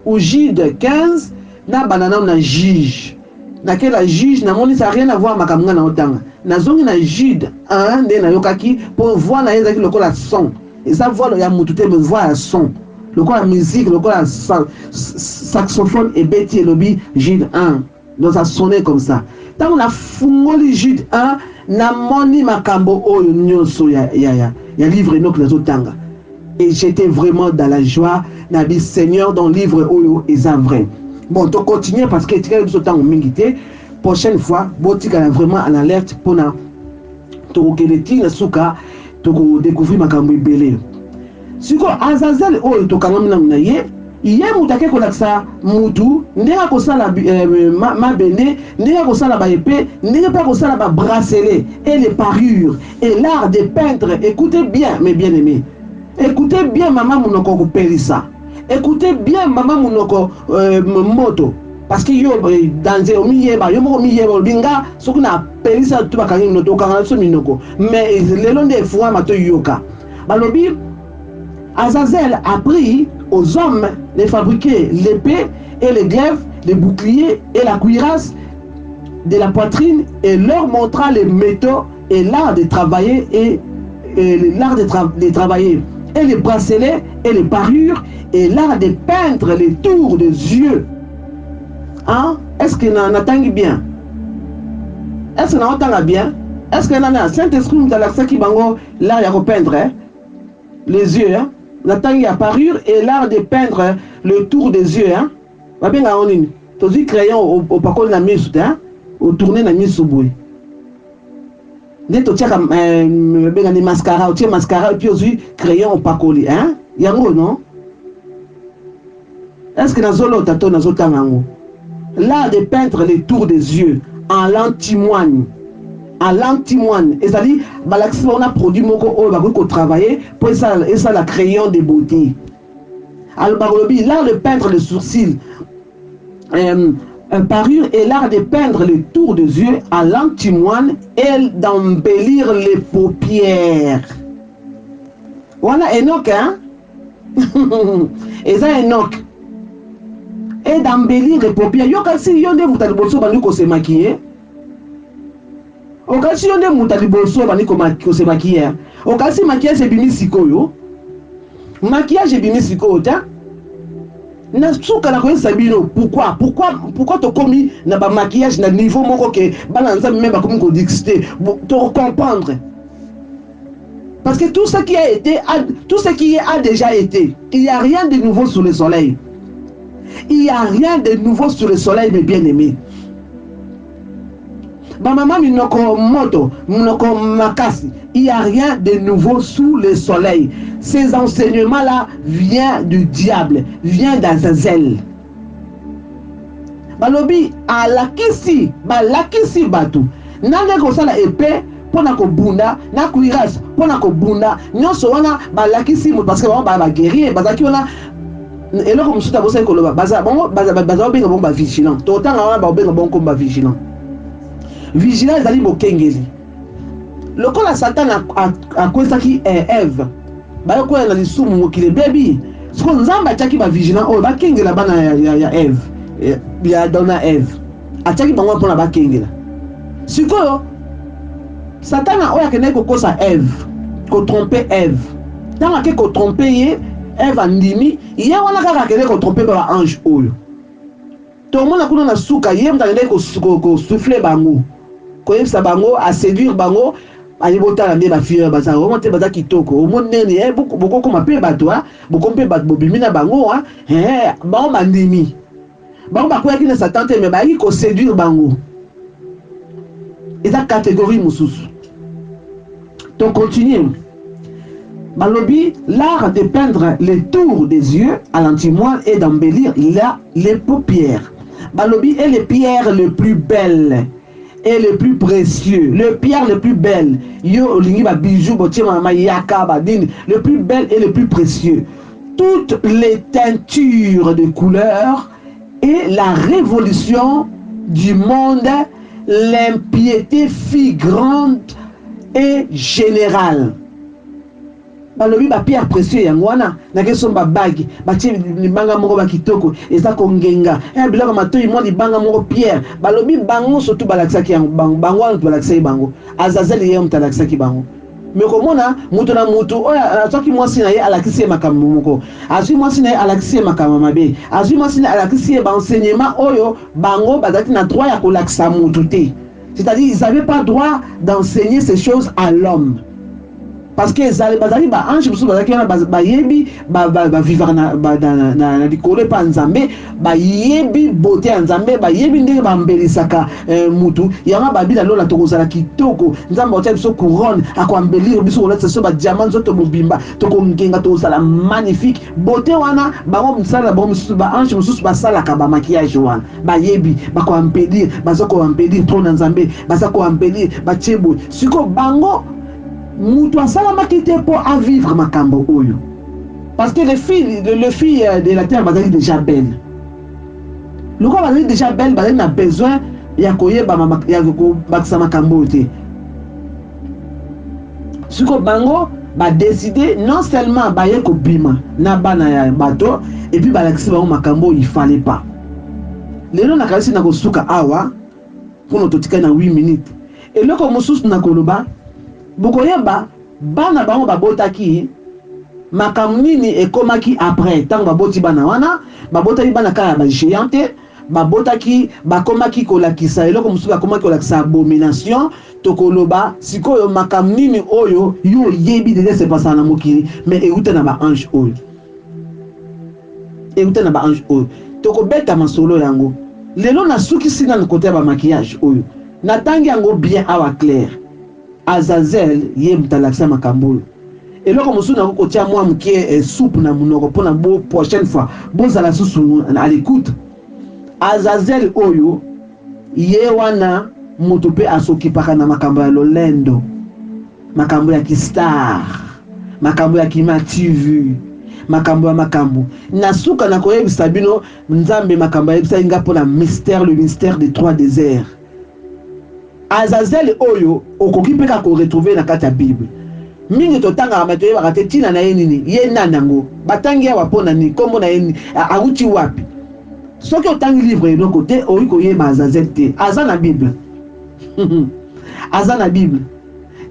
ou Jude 15, na banana on a juge. Na quel juge, na moni ça rien à voir avec ma otanga. Na zongi na Jude 1 de na yokaki pour voir na yezaki le la son. Et ça voit le yamutute me voit la son. Le quoi la musique, le quoi la saxophone et Betty et Lobby, Jude 1. Donc ça sonnait comme ça. Tant on a fumé Jude 1, na moni makambo oyo nyoso ya livre Enoch les otanga. Et j'étais vraiment dans la joie, na dit Seigneur dans livre oyo est vrai. Bon, tu continues parce que tu as eu temps mingité. Prochaine fois, botika est vraiment en alerte pour na to keleti la suka to découvrir makambo ibele. Siko Azazel oyo tokangamina munaye iye mutake kolakisa mutu ndeka kosala mabende ndeka kosala ba épée ndeka pas kosala ba bracelet et les parures et l'art de peintre. Écoutez bien mes bien-aimés, écoutez bien maman munoko kopelisa, écoutez bien maman munoko moto parce que yo danger omiyeba yo moko miyeba binga sokuna pelisa tu bakangi noto kanga so minoko mais lelo nde fuwa mato yoka balobi. Azazel a pris aux hommes de fabriquer l'épée et les glaives, les boucliers et la cuirasse de la poitrine et leur montra les métaux et l'art de travailler et l'art de travailler et les bracelets et les parures et l'art de peindre les tours des yeux. Hein? Est-ce que n'en attendez bien? Est-ce que n'en attendez bien? Est-ce que n'en a Saint-Esprit dans l'accès qui bango l'art de repeindre les yeux, hein? La tangue à parure et l'art de peindre le tour des yeux, hein? Tu dis crayon au pacol na misu hein, au tourner na misu boy. Dès que tu as des mascara, tu as mascara et puis aussi crayon au pacoli hein, yango non? Est-ce que nazolo tato nazotangango? L'art de peindre les tours des yeux en l'antimoine. En l'antimoine. Et ça dit, on a produit mon travailler pour ça la crayon de beauté. Alors, l'art de peindre les sourcils, parure et l'art de peindre les tours des yeux à l'antimoine et d'embellir les paupières. Voilà Enoch, hein? Et ça Enoch. Et d'embellir les paupières. Yo kasi yonde mutali boso bani ko se maquiller. O kasi yonde mutali boso bani ko se maquiller. O kasi maquillage c'est bimi sikoyo. Maquillage c'est bimi sikoyo ta. Na suka na ko sabino pourquoi to komi na ba maquillage na niveau moko ke balanza même ba komi ko dixité to comprendre. Parce que tout ce qui a été tout ce qui a déjà été, il n'y a rien de nouveau sous le soleil. Il n'y a rien de nouveau sur le soleil, mes bien-aimés. Maman, moto, makasi. Il n'y a rien de nouveau sous le soleil. Ces enseignements-là viennent du diable, viennent d'Azazel. Balobi, à la kisi batu. Nande ko sala épée pour na ko bunda, na kuiras pour na ko bunda. Nyonso wana balakisi parce que ba guerrier, bazaki wana. Et là, comme ça, vous avez un vigilant. Tout le temps, on a vigilant. Vigilant, c'est un kengeli. Le cas de Satan a quoi ça qui est Ève. Bah, quoi, il a des sous qui est baby. Ce qu'on a dit, c'est vigilant. Oh, bah, kengela, il y a Ève. Il y a Donna Ève. A tchaki, bah, on a kengela. C'est quoi, Satan a dit que ça Ève. Qu'on tromper Ève. Tant qu'on tromper Ève andimi, il y a un kaka kele ko tromper ba ange oyo. To mona kuna na suka yem tande ko souffler bango. Ko yebsa bango a séduire bango, a yebota la ba fille ba sa remonter ba kitoko. O monde nene beaucoup comme pe batwa, beaucoup pe bat bobimina bango hein. Ba mandimi. Ba ba ko yakina sa tante me ba yi ko séduire bango. Et la catégorie mususu. To continue. Balobi, l'art de peindre les tours des yeux à l'antimoine et d'embellir les paupières. Balobi est les pierres les plus belles et les plus précieux. Les pierres les plus belles. Yo lingi ba bijou botie mama yaka ba dine. Les plus belles et les plus précieux. Toutes les teintures de couleurs et la révolution du monde, l'impiété figurante et générale. Balobi ba pierre précieux yangwana na keso ba bagi ba tie libanga moko ba kitoko eza kongenga bilaka matoi mo libanga moko pierre balobi bango surtout balakisaki yango bango wana balakisaki bango Azazel ye mtalakisaki bango mais komona mutu na mutu oya soki mwasi na ye alakisi makambo moko azwi mwasi na ye alakisi makambo mabe azwi mwasi na alakisi ba enseignement oyo bango bazaki na droit ya kolakisa mutu te, c'est-à-dire ils n'avaient pas droit d'enseigner ces choses à l'homme. Parce que bazali ba ange musu bazaki wana ba yebi ba vivre na likolo pa nzambe ba yebi beauté ya nzambe ba yebi ndenge ba mbelisaka mutu yanga ba bila lola tokozala kitoko nzambe otia biso couronne akwambelir biso kolata so ba diamant zoto mobimba tokongenga tozala magnifique beauté wana bango msala ba musu ba ange musu ba sala ka ba maquillage wana ba yebi ba ko ampelir bazako ampelir trop na nzambe bazako ampelir ba chebo siko bango mutu asalamaki te pour à vivre makambo oyo parce que les filles de la terre bazali déjà belles. Le corps bazali déjà belle bazali na besoin ya koyeba ya ko bakisa makambo te. Siko bango ba décider non seulement ba ye ko bima na bana ya bato et puis balakisi bango makambo il fallait pas. Lelo na kalisi na kosuka awa pour totika na 8 minutes. Et loko mosusu na koloba bokoyeba bana bango babotaki makamnini ekomaki après tant baboti bana wana babotaki bana kaya ba géante babotaki bakomaki kolakisa eloko musu bakomaki kolakisa abomination tokoloba sikoyo makamnini oyo yo yebi déjà c'est pas ça na mokili mais euta na ba ange oyo tokobeta masolo yango lelo na suki sina na côté ba maquillage oyo na tangi yango bien awa clair Azazel ye mtalakisa makambo eloko mosusu na kotia mwa mkie soupe na munoko pona bo prochaine fois bozala susu à l'écoute Azazel oyo ye wana mutu pe asokipaka na makambo ya lolendo makambo ya kistar makambo ya Kima TV makambo ya makambo nasuka na koyebisa bino nzambe makambo ya yebisa inga pona mystère le mystère des trois déserts Azazel oyo okoki pe ka ko retrouver na kati ya Bible mingi totanga amatoye bakate tina na yenini ye nanango batangi ya wapona ni kombo na yeni auti wapi soki otangi livre eno kote oyiko ye ma Azazel te azana Bible azana Bible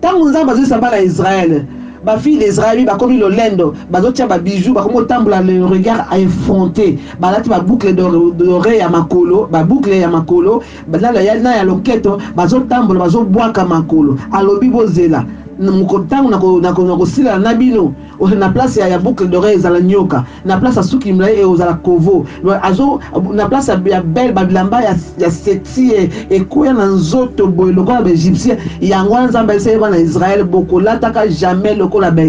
tangu nzamba zisamba na Israël ba fille d'Israël ba komi lolendo bazotia ba bijoux ba komo tambula le regard effronté balati ba boucle d'oreille ya makolo ba boucle ya makolo bana ya loketo bazotambula bazobwaka makolo alobi bozela mukotangu na kosila na bino na place ya boucle d'oreille za la nyoka na place suki mlae e ozala kovo azo na place ya belle babilamba ya sexy e koya na nzoto boy lokola ba égyptien yango nzamba eseba na Israël bokolata ka jamais lokola ba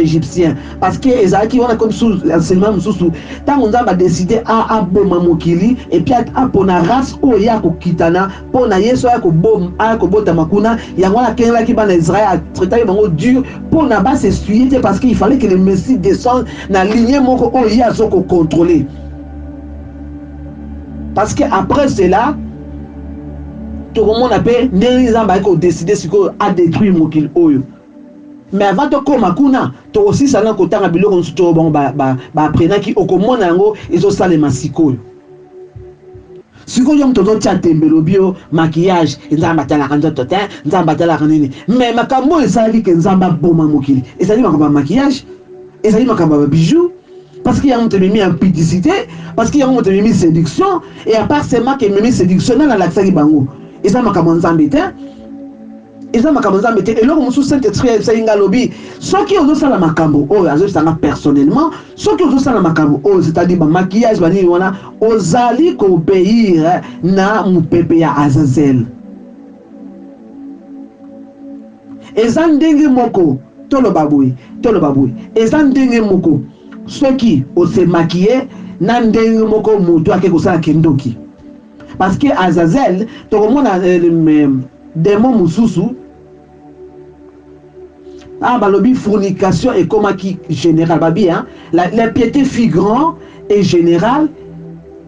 égyptien parce que ezaki wana comme sous enseignement mususu tango nzamba décider a boma mokili et puis a pona race o ya ko kitana pona yeso ya ko bom a ko bota makuna yango na kenla ki bana Israël traiter bango dur pona ba s'essuyer parce qu'il fallait que le Messie descende dans la lignée moko o ya so ko contrôler parce que après cela tout le monde appelle nzamba ko décider siko a détruire mokili oyo mais avant de koma kuna to aussi ça na kotanga biloko nsuto bon ba prena ki okomona yango ezo salema sikoyo sikoyo mtoto tia tembelo bio maquillage nzamba tala kanzoto te nzamba tala kanini mais makambo esali ke nzamba boma mokili esali makambo maquillage esali makambo bijoux parce qu'il y a un mis en publicité parce qu'il y a un mis séduction et à part c'est marque mis séduction na la tsaki bango esa makambo nzambe te eza makambo nzambe te eloko mosusu Saint-Esprit sainga lobi soki ozosala makambo oyo azosanga personnellement soki ozosala makambo oyo c'est-à-dire ba maquillage bani wana ozali ko obéir na mupepe ya Azazel eza ndenge moko tolo baboui eza ndenge moko soki ose maquiller na ndenge moko mutu ake kosala kendoki parce que Azazel tokomona démon mususu balobi fornication et comme qui général babi hein la piété figurant et générale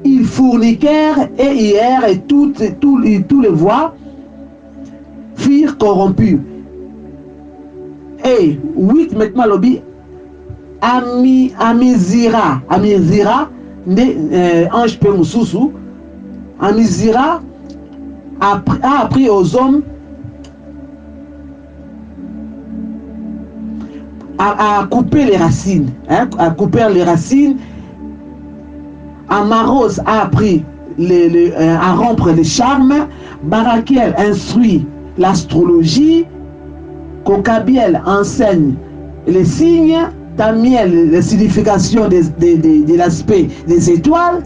ils forniquèrent et hier et tous les voix firent corrompus et 8 maintenant lobi Amizira ne ange pe mususu Amizira a appris aux hommes à couper les racines, hein, à couper les racines. Amaros a appris à rompre les charmes. Barakiel instruit l'astrologie. Kokabiel enseigne les signes. Tamiel la signification de l'aspect des étoiles.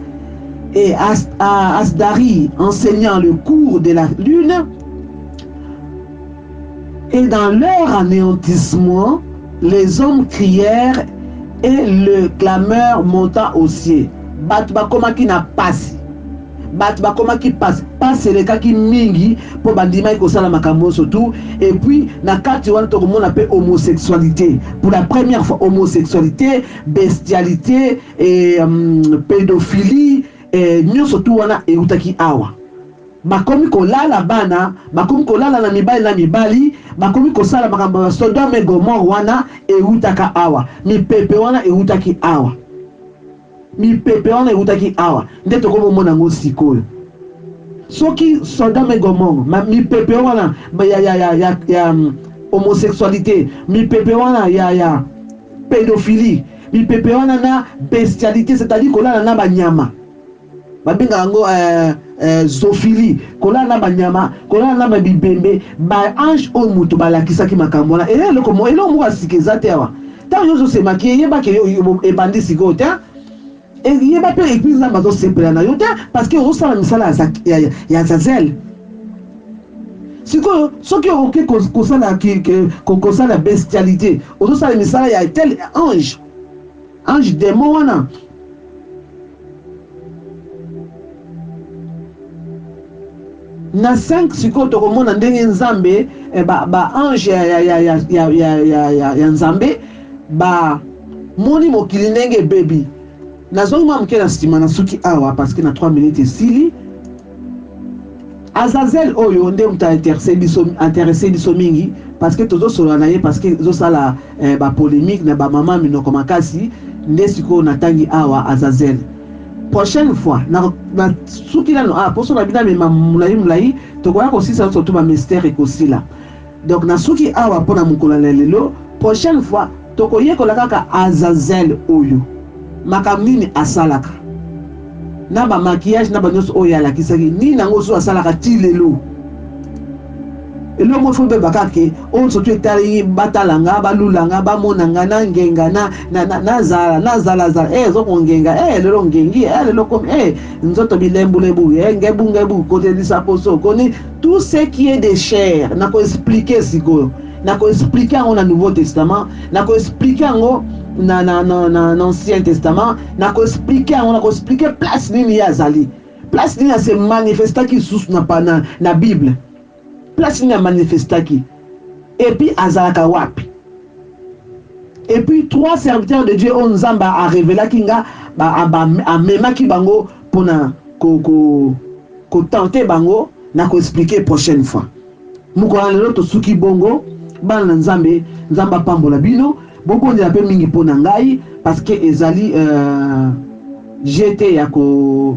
Et Asdari enseignant le cours de la lune. Et dans leur anéantissement, les hommes crièrent et le clameur monta au ciel. Batba koma ki na pasi. Batba koma ki passe. Passe le cas qui mingi pour bandima ko sala makambo surtout. Et puis na kati wana to komona pe homosexualité. Pour la première fois homosexualité, bestialité et pédophilie. Nyonso tu wana eutaki awa bakomi kolala bana bakomi kolala na mibali bakomi kosala makambo ya Sodome Gomorrhe wana eutaka awa mipepe wana eutaki awa nde tokomona ngo sikoyo soki Sodome Gomorrhe mipepe wana ya homosexualité mipepe wana ya pédophilie mipepe wana na bestialité c'est-à-dire kolala na banyama babinga ngo zoophilie kolala na banyama kolala na bibembe ba ange o mutu balakisaki makambo na eloko mo asikezate awa tango yo se makie yeba ke ebandi sikote et il va pas église na bazo sepela na yo te parce que osala misala ya Azazel. Siko soki oke kosala kosala bestialité osala misala ya tel ange démon wana. Na 5 siko tokomona ndenge nzambe ba ange ya nzambe ba moni mokili ndenge baby nazongi mwa moke na nsima na suki awa parce que na 3 minutes esili. Azazel oyo nde muta intéressé biso mingi parce que tozosolola na ye parce que ezosala ba polémique na ba mama minoko makasi nde siko natangi awa Azazel. Prochaine fois na suki nano poso na bina mema mulai tokoya kosisa surtout ba mystère ekosila. Donc na suki awa pona mukolo na lelo prochaine fois tokoyekola kaka Azazel oyo makambo nini asalaka na ba maquillage na ba nyonso oyo alakisaki nini nango so asalaka ti lelo elo mo fo be bakake on so tu etali batalanga balulanga bamonanga na ngenga na zala zo kongenga lelo ngengi lelo comme nzoto bilembulebu ngebu côté lisaposo koni tout ce qui est de chair na ko expliquer siko na ko expliquer on a Nouveau Testament na ko expliquer ngo na Ancien Testament na ko expliquer on a ko expliquer place nini ya zali place nini se manifestaki sous na Bible place nini manifestaki et puis azalaka wapi et puis 3 serviteurs de Dieu on nzamba a révélé kinga a memaki bango pona ko tenter bango na ko expliquer prochaine fois mukona lelo to suki bongo bana nzamba pambola bino bokondela pe mingi pona ngai parce que ezali j'étais ya ko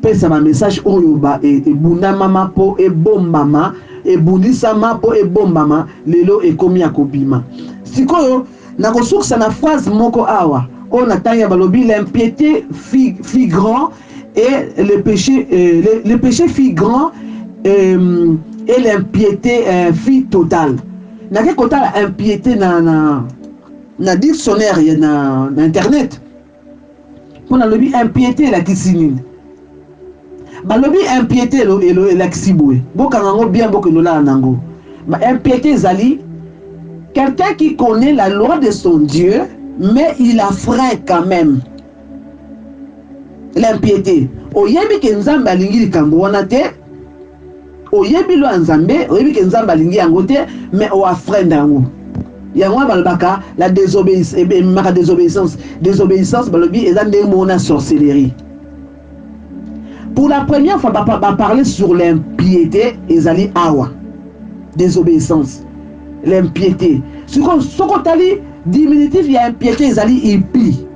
pesa ma message oyo ba ebundama mapo ebombama ebundisama po ebombama lelo ekomi ya kobima sikoyo na kosukisa na phrase moko awa on atanya balobi l'impiété fit grand et le péché fit grand et l'impiété fit totale. Na ke kota impiété na dictionnaire na internet pona lobi impiété la kisinine balobi impiété elo la kisibwe bokanga ngo bien bokelo la nango ba impiété zali quelqu'un qui connaît la loi de son Dieu mais il a frein quand même. L'impiété oyebi ke nzambe alingi likambo wana te oyebi lo nzambe oyebi ke nzambe alingi yango te mais o afrenda yango yango balbaka la désobéissance balobi eza ndenge mona sorcellerie. Pour la première fois va parler sur l'impiété ezali awa désobéissance l'impiété soko tali diminutif ya impiété ezali ipi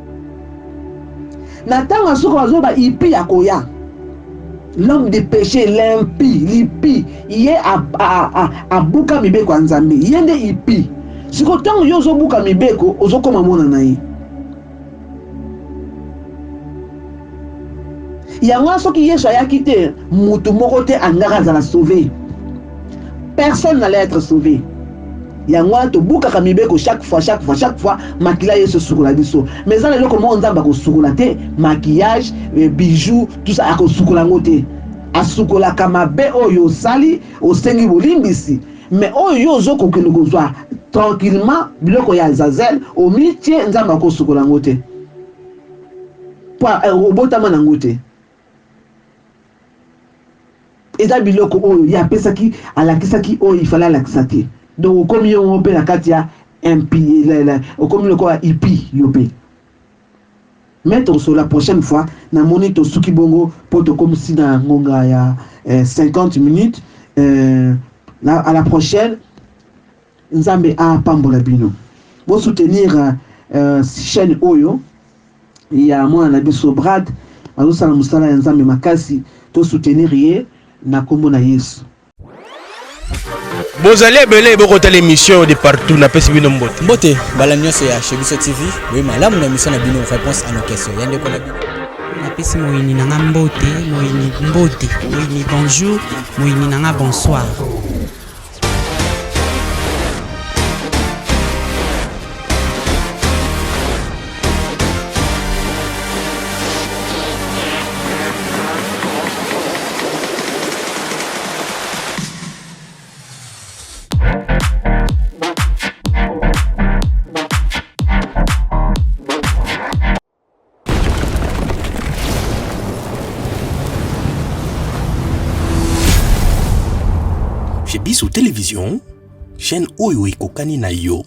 na tanga soko azoba ipi akoya l'homme de péché l'impie yé a buka mibeko ya nzambe yende ipi siko tango yo ozobuka mibeko ozokoma mona na ye yango soki Yesu ayaki te mutu moko te angaka azala sauvé personne n'allait être sauvé yango tobukaka mibeko chaque fois makila Yesu sukola biso mais ça lelo comment nzamba ko sukola te maquillage bijoux tout ça akosukola ngote asukola kamabe oyo sali osengi bolimbisi mais oyo ozoko kelozwa tranquillement biloko ya Azazel au mitie nzamba ko sukola ngote pa obotama na ngote eza biloko oyo ya pesaki alakisaki oyo ifala alakisaki donc comme yo pe la katia impi comme le quoi ipi yopé mettre sur la prochaine fois na monito suki bongo poto comme si na ngonga ya 50 minutes à la prochaine nzambe a pambola bino bo soutenir chaîne oyo ya mwana na biso Brad azosala musala ya nzambe makasi to soutenir ye na kombo na Yesu. Bozali ebele bokota l'émission de partout na pesi bino mbote. Mbote bala nyonso ya Chebiso TV oui malamu na mission na bino réponse à nos questions yande ko na bino napesi moyini nanga mbote moyini bonjour moyini nanga bonsoir. chez Biso Télévision, chaîne oyo ekokani na yo.